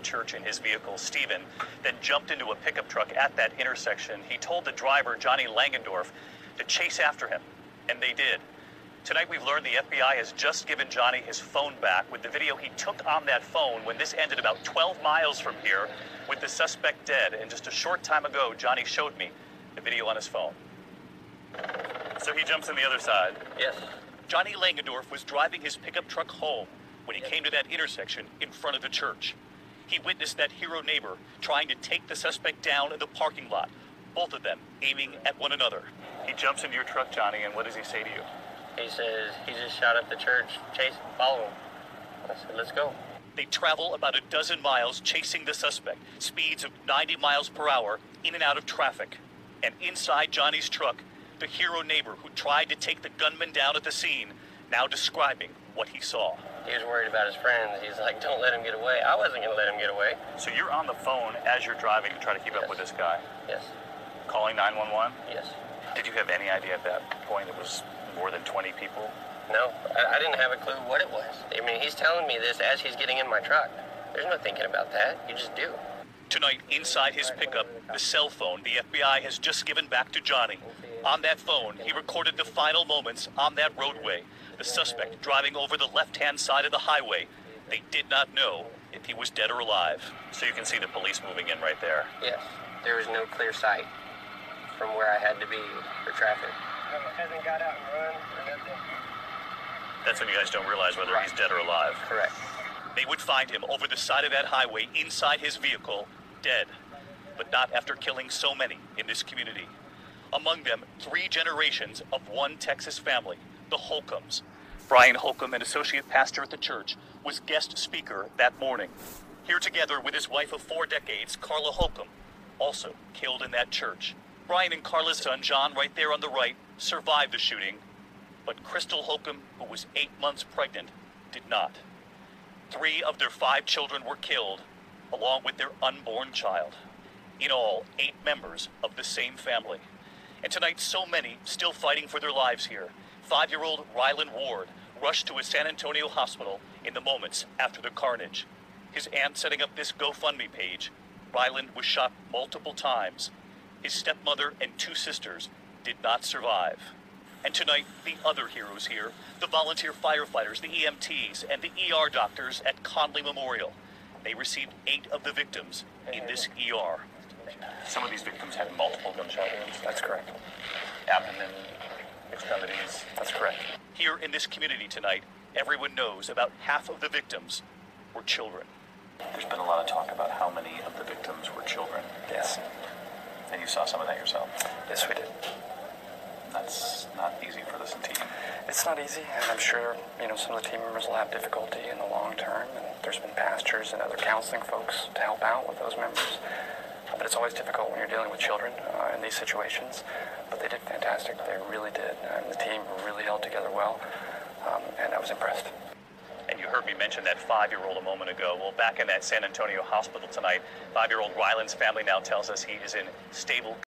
church in his vehicle, Stephen, then jumped into a pickup truck at that intersection. He told the driver, Johnny Langendorf, to chase after him, and they did. Tonight we've learned the FBI has just given Johnny his phone back with the video he took on that phone when this ended about 12 miles from here with the suspect dead. And just a short time ago, Johnny showed me the video on his phone. So he jumps on the other side. Yes. Johnny Langendorf was driving his pickup truck home when he came to that intersection in front of the church. He witnessed that hero neighbor trying to take the suspect down in the parking lot, both of them aiming at one another. He jumps into your truck, Johnny, and what does he say to you? He says, he just shot at the church, chase him, follow him. I said, let's go. They travel about a dozen miles chasing the suspect, speeds of 90 miles per hour, in and out of traffic. And inside Johnny's truck, the hero neighbor who tried to take the gunman down at the scene, now describing what he saw. He was worried about his friends. He's like, don't let him get away. I wasn't going to let him get away. So you're on the phone as you're driving to try to keep up with this guy? Yes. Calling 911? Yes. Did you have any idea at that point it was more than 20 people? No, I didn't have a clue what it was. I mean, he's telling me this as he's getting in my truck. There's no thinking about that. You just do. Tonight, inside his pickup, the cell phone the FBI has just given back to Johnny. On that phone, he recorded the final moments on that roadway. The suspect driving over the left-hand side of the highway. They did not know if he was dead or alive. So you can see the police moving in right there. Yes. There was no clear sight from where I had to be for traffic. Hasn't got out and run or nothing. That's when you guys don't realize whether he's dead or alive. Correct. They would find him over the side of that highway inside his vehicle, dead. But not after killing so many in this community. Among them, 3 generations of one Texas family, the Holcombs. Brian Holcomb, an associate pastor at the church, was guest speaker that morning. Here together with his wife of 4 decades, Carla Holcomb, also killed in that church. Brian and Carla's son, John, right there on the right, survived the shooting. But Crystal Holcomb, who was 8 months pregnant, did not. 3 of their 5 children were killed, along with their unborn child. In all, 8 members of the same family. And tonight, so many still fighting for their lives here. 5-year-old Rylan Ward rushed to a San Antonio hospital in the moments after the carnage. His aunt setting up this GoFundMe page. Rylan was shot multiple times. His stepmother and 2 sisters did not survive. And tonight, the other heroes here, the volunteer firefighters, the EMTs, and the ER doctors at Conley Memorial. They received 8 of the victims in this ER. Some of these victims had multiple gunshot wounds. That's correct. Abdomen, extremities. That's correct. Here in this community tonight, everyone knows about half of the victims were children. There's been a lot of talk about how many of the victims were children. Yes. And you saw some of that yourself. Yes, we did. That's not easy for this team. It's not easy, and I'm sure, some of the team members will have difficulty in the long term, and there's been pastors and other counseling folks to help out with those members. But it's always difficult when you're dealing with children in these situations. But they did fantastic. They really did. And the team really held together well, and I was impressed. And you heard me mention that 5-year-old a moment ago. Well, back in that San Antonio hospital tonight, 5-year-old Rylan's family now tells us he is in stable